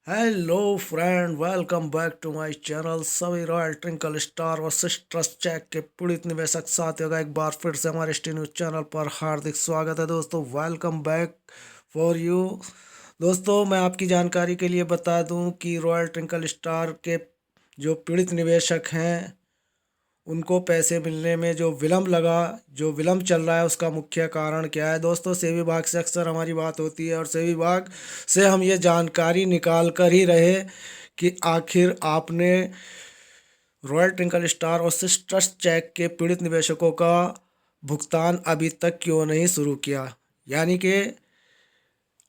Hello friend, welcome back to my channel. सभी royal twinkle star व trust check के पीड़ित निवेशक साथियों का एक बार फिर से हमारे स्टी न्यूज चैनल पर हार्दिक स्वागत है। दोस्तों, वेलकम बैक फॉर यू। दोस्तों, मैं आपकी जानकारी के लिए बता दूं कि रॉयल ट्विंकल स्टार के जो पीड़ित निवेशक हैं उनको पैसे मिलने में जो विलम्ब चल रहा है, उसका मुख्य कारण क्या है। दोस्तों, सेबी विभाग से अक्सर हमारी बात होती है और सेबी विभाग से हम ये जानकारी निकाल कर ही रहे कि आखिर आपने रॉयल ट्विंकल स्टार और ट्रस्ट चेक के पीड़ित निवेशकों का भुगतान अभी तक क्यों नहीं शुरू किया, यानी कि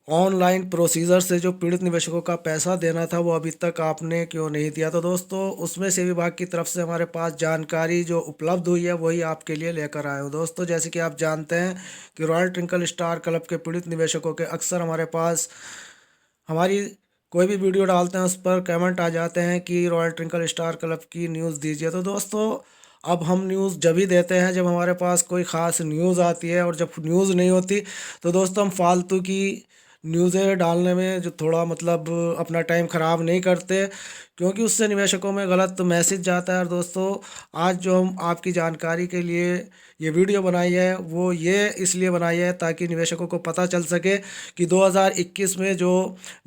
ऑनलाइन प्रोसीजर से जो पीड़ित निवेशकों का पैसा देना था वो अभी तक आपने क्यों नहीं दिया। तो दोस्तों, उसमें से विभाग की तरफ से हमारे पास जानकारी जो उपलब्ध हुई है वही आपके लिए लेकर आए हूँ। दोस्तों, जैसे कि आप जानते हैं कि रॉयल ट्विंकल स्टार क्लब के पीड़ित निवेशकों के अक्सर हमारे पास हमारी कोई भी वीडियो डालते हैं उस पर कमेंट आ जाते हैं कि रॉयल ट्विंकल स्टार क्लब की न्यूज़ दीजिए। तो दोस्तों, अब हम न्यूज़ जब ही देते हैं जब हमारे पास कोई ख़ास न्यूज़ आती है, और जब न्यूज़ नहीं होती तो दोस्तों हम फालतू की न्यूज़ें डालने में जो थोड़ा मतलब अपना टाइम ख़राब नहीं करते, क्योंकि उससे निवेशकों में गलत मैसेज जाता है। और दोस्तों, आज जो हम आपकी जानकारी के लिए ये वीडियो बनाई है वो ये इसलिए बनाई है ताकि निवेशकों को पता चल सके कि 2021 में जो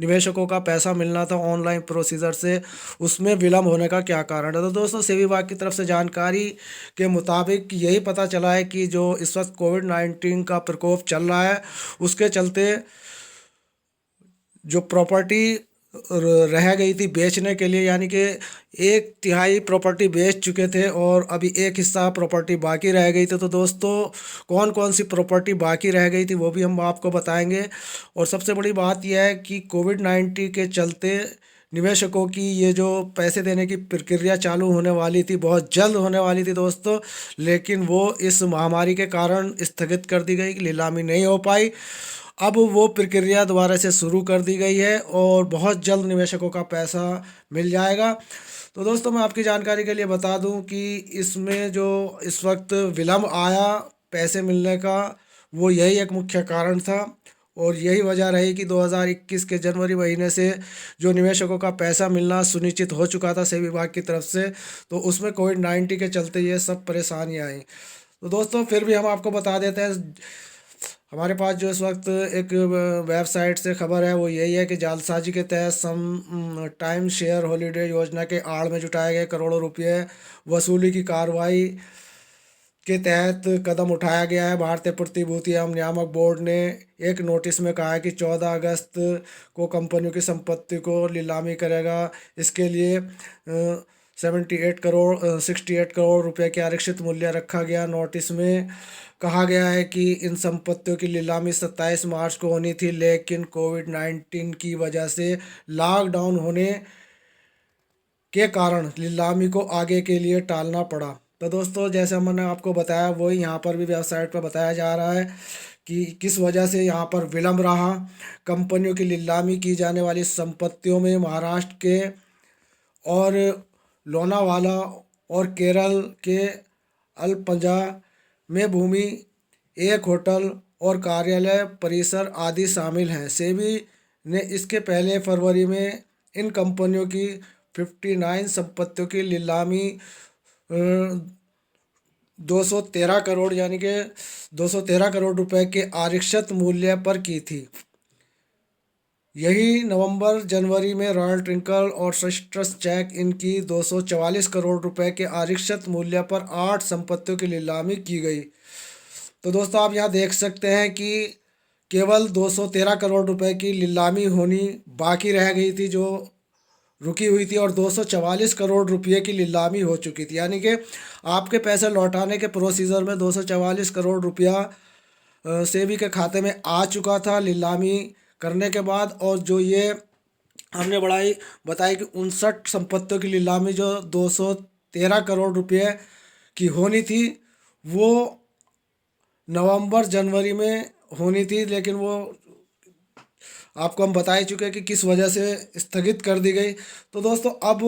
निवेशकों का पैसा मिलना था ऑनलाइन प्रोसीजर से, उसमें विलम्ब होने का क्या कारण है। तो दोस्तों, सेबी विभाग की तरफ से जानकारी के मुताबिक यही पता चला है कि जो इस वक्त कोविड-19 का प्रकोप चल रहा है, उसके चलते जो प्रॉपर्टी रह गई थी बेचने के लिए, यानी कि एक तिहाई प्रॉपर्टी बेच चुके थे और अभी एक हिस्सा प्रॉपर्टी बाकी रह गई थी। तो दोस्तों, कौन कौन सी प्रॉपर्टी बाकी रह गई थी वो भी हम आपको बताएंगे। और सबसे बड़ी बात यह है कि कोविड-19 के चलते निवेशकों की ये जो पैसे देने की प्रक्रिया चालू होने वाली थी, बहुत जल्द होने वाली थी दोस्तों, लेकिन वो इस महामारी के कारण स्थगित कर दी गई, नीलामी नहीं हो पाई। अब वो प्रक्रिया दोबारा से शुरू कर दी गई है और बहुत जल्द निवेशकों का पैसा मिल जाएगा। तो दोस्तों, मैं आपकी जानकारी के लिए बता दूं कि इसमें जो इस वक्त विलम्ब आया पैसे मिलने का, वो यही एक मुख्य कारण था। और यही वजह रही कि 2021 के जनवरी महीने से जो निवेशकों का पैसा मिलना सुनिश्चित हो चुका था सेबी विभाग की तरफ से, तो उसमें कोविड-19 के चलते ये सब परेशानियाँ आई। तो दोस्तों, फिर भी हम आपको बता देते हैं, हमारे पास जो इस वक्त एक वेबसाइट से खबर है वो यही है कि जालसाजी के तहत टाइम शेयर हॉलीडे योजना के आड़ में जुटाए गए करोड़ों रुपए वसूली की कार्रवाई के तहत कदम उठाया गया है। भारतीय प्रतिभूति एवं नियामक बोर्ड ने एक नोटिस में कहा है कि 14 अगस्त को कंपनियों की संपत्ति को नीलामी करेगा। इसके लिए 68 करोड़ रुपए के आरक्षित मूल्य रखा गया। नोटिस में कहा गया है कि इन संपत्तियों की नीलामी 27 मार्च को होनी थी, लेकिन कोविड-19 की वजह से लॉकडाउन होने के कारण नीलामी को आगे के लिए टालना पड़ा। तो दोस्तों, जैसे मैंने आपको बताया वही यहाँ पर भी वेबसाइट पर बताया जा रहा है कि किस वजह से यहाँ पर विलम्ब रहा। कंपनियों की नीलामी की जाने वाली संपत्तियों में महाराष्ट्र के और लोनावाला और केरल के अलपंजा में भूमि, एक होटल और कार्यालय परिसर आदि शामिल हैं। सेबी ने इसके पहले फरवरी में इन कंपनियों की 59 संपत्तियों की नीलामी 213 करोड़, यानी कि 213 करोड़ रुपए के आरक्षित मूल्य पर की थी। यही नवंबर जनवरी में रॉयल ट्विंकल और ट्रस्ट चेक इनकी 244 करोड़ रुपए के आरक्षित मूल्य पर 8 संपत्तियों की नीलामी की गई। तो दोस्तों, आप यहाँ देख सकते हैं कि केवल 213 करोड़ रुपए की नीलामी होनी बाकी रह गई थी जो रुकी हुई थी, और 244 करोड़ रुपए की नीलामी हो चुकी थी, यानी कि आपके पैसे लौटाने के प्रोसीजर में 244 करोड़ रुपया सेबी के खाते में आ चुका था नीलामी करने के बाद। और जो ये हमने बढ़ाई बताई कि 59 संपत्तियों की नीलामी जो 213 करोड़ रुपए की होनी थी, वो नवंबर जनवरी में होनी थी, लेकिन वो आपको हम बता ही चुके हैं कि किस वजह से स्थगित कर दी गई। तो दोस्तों, अब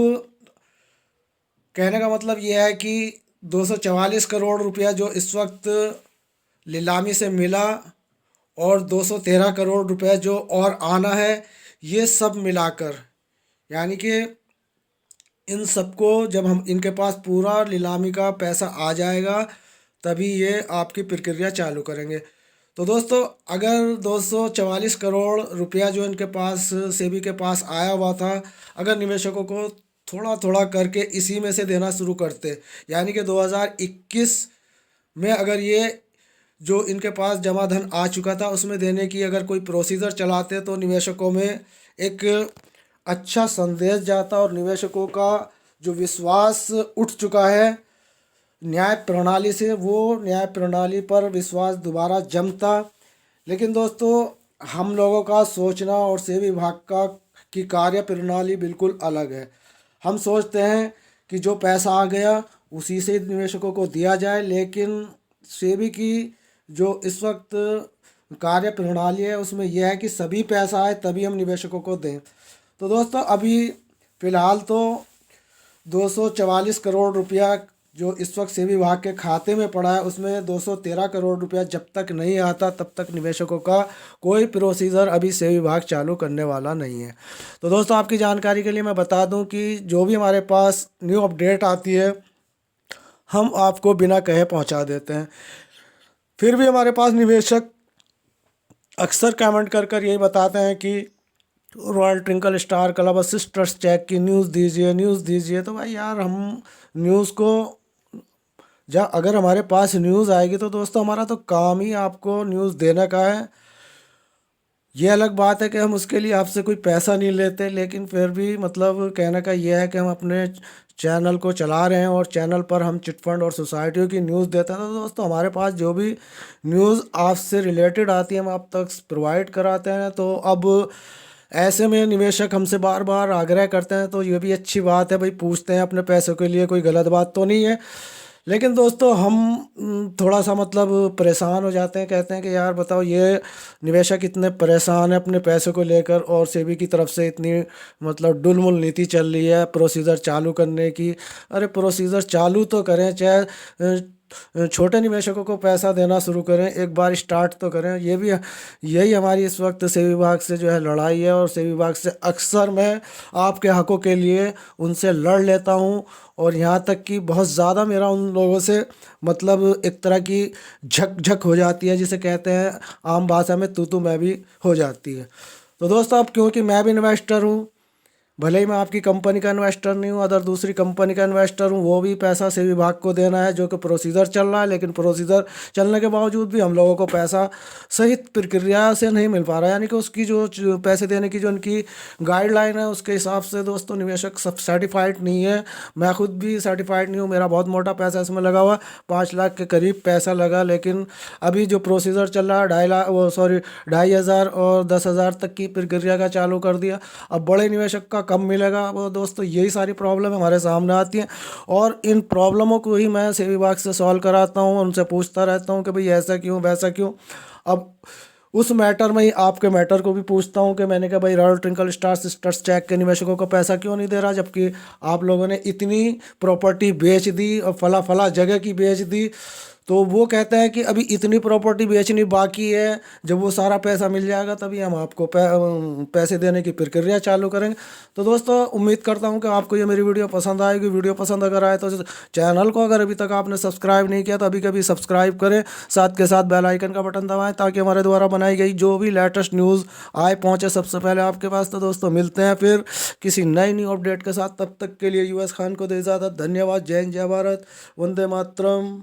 कहने का मतलब ये है कि 244 करोड़ रुपया जो इस वक्त नीलामी से मिला और 213 करोड़ रुपए जो और आना है, ये सब मिलाकर यानी कि इन सबको जब हम इनके पास पूरा नीलामी का पैसा आ जाएगा तभी ये आपकी प्रक्रिया चालू करेंगे। तो दोस्तों, अगर 244 करोड़ रुपया जो इनके पास सेबी के पास आया हुआ था, अगर निवेशकों को थोड़ा थोड़ा करके इसी में से देना शुरू करते, यानी कि 2021 में अगर ये जो इनके पास जमा धन आ चुका था उसमें देने की अगर कोई प्रोसीजर चलाते तो निवेशकों में एक अच्छा संदेश जाता और निवेशकों का जो विश्वास उठ चुका है न्याय प्रणाली से, वो न्याय प्रणाली पर विश्वास दोबारा जमता। लेकिन दोस्तों, हम लोगों का सोचना और सेबी विभाग का की कार्य प्रणाली बिल्कुल अलग है। हम सोचते हैं कि जो पैसा आ गया उसी से निवेशकों को दिया जाए, लेकिन सेबी की जो इस वक्त कार्य प्रणाली है उसमें यह है कि सभी पैसा आए तभी हम निवेशकों को दें। तो दोस्तों, अभी फ़िलहाल तो 244 करोड़ रुपया जो इस वक्त सेबी विभाग के खाते में पड़ा है उसमें 213 करोड़ रुपया जब तक नहीं आता तब तक निवेशकों का कोई प्रोसीजर अभी सेबी विभाग चालू करने वाला नहीं है। तो दोस्तों, आपकी जानकारी के लिए मैं बता दूं कि जो भी हमारे पास न्यू अपडेट आती है हम आपको बिना कहे पहुंचा देते हैं। फिर भी हमारे पास निवेशक अक्सर कमेंट कर कर यही बताते हैं कि royal twinkle star club assist trust check की न्यूज़ दीजिए, न्यूज़ दीजिए। तो भाई यार, हम न्यूज़ को जब अगर हमारे पास न्यूज़ आएगी तो दोस्तों हमारा तो काम ही आपको न्यूज़ देने का है। ये अलग बात है कि हम उसके लिए आपसे कोई पैसा नहीं लेते, लेकिन फिर भी मतलब कहने का ये है कि हम अपने चैनल को चला रहे हैं और चैनल पर हम चिटफंड और सोसाइटियों की न्यूज़ देते हैं। तो दोस्तों, हमारे पास जो भी न्यूज़ आपसे रिलेटेड आती है हम आप तक प्रोवाइड कराते हैं। तो अब ऐसे में निवेशक हमसे बार बार आग्रह करते हैं तो ये भी अच्छी बात है, भाई पूछते हैं अपने पैसों के लिए, कोई गलत बात तो नहीं है। लेकिन दोस्तों, हम थोड़ा सा मतलब परेशान हो जाते हैं, कहते हैं कि यार बताओ, ये निवेशक इतने परेशान है अपने पैसों को लेकर और सेबी की तरफ से इतनी मतलब डुलमुल नीति चल रही है प्रोसीजर चालू करने की। अरे प्रोसीजर चालू तो करें, चाहे छोटे निवेशकों को पैसा देना शुरू करें, एक बार स्टार्ट तो करें। ये भी यही हमारी इस वक्त सेबी विभाग से जो है लड़ाई है और सेबी विभाग से अक्सर मैं आपके हकों के लिए उनसे लड़ लेता हूं और यहाँ तक कि बहुत ज़्यादा मेरा उन लोगों से मतलब एक तरह की झक हो जाती है, जिसे कहते हैं आम भाषा में तू मैं भी हो जाती है। तो दोस्तों, अब क्योंकि मैं भी इन्वेस्टर हूँ, भले ही मैं आपकी कंपनी का इन्वेस्टर नहीं हूँ, अदर दूसरी कंपनी का इन्वेस्टर हूँ, वो भी पैसा सेबी विभाग को देना है जो कि प्रोसीजर चल रहा है। लेकिन प्रोसीजर चलने के बावजूद भी हम लोगों को पैसा सही प्रक्रिया से नहीं मिल पा रहा है, यानी कि उसकी जो पैसे देने की जो उनकी गाइडलाइन है उसके हिसाब से दोस्तों निवेशक सब सर्टिफाइड नहीं है। मैं खुद भी सर्टिफाइड नहीं हूँ, मेरा बहुत मोटा पैसा इसमें लगा हुआ, 5 लाख के करीब पैसा लगा। लेकिन अभी जो प्रोसीजर चल रहा है 2,500 और 10,000 तक की प्रक्रिया का चालू कर दिया। अब बड़े निवेशक का कब मिलेगा? वो दोस्तों, यही सारी प्रॉब्लम हमारे सामने आती हैं और इन प्रॉब्लमों को ही मैं सेबी विभाग से सॉल्व कराता हूँ, उनसे पूछता रहता हूँ कि भाई ऐसा क्यों वैसा क्यों। अब उस मैटर में ही आपके मैटर को भी पूछता हूँ कि मैंने कहा भाई royal twinkle star sisters check के निवेशकों को पैसा क्यों नहीं दे रहा, जबकि आप लोगों ने इतनी प्रॉपर्टी बेच दी और फला फला जगह की बेच दी। तो वो कहते हैं कि अभी इतनी प्रॉपर्टी बेचनी बाकी है, जब वो सारा पैसा मिल जाएगा तभी हम आपको पैसे देने की प्रक्रिया चालू करेंगे। तो दोस्तों, उम्मीद करता हूँ कि आपको ये मेरी वीडियो पसंद आएगी। वीडियो पसंद अगर आए तो चैनल को अगर अभी तक आपने सब्सक्राइब नहीं किया तो अभी कभी सब्सक्राइब करें, साथ के साथ बेल आइकन का बटन दबाएं ताकि हमारे द्वारा बनाई गई जो भी लेटेस्ट न्यूज़ आए पहुँचे सबसे पहले आपके पास। तो दोस्तों, मिलते हैं फिर किसी नई न्यू अपडेट के साथ, तब तक के लिए यूएस खान को दे इजाज़त। धन्यवाद। जय हिंद, जय भारत, वंदे मातरम।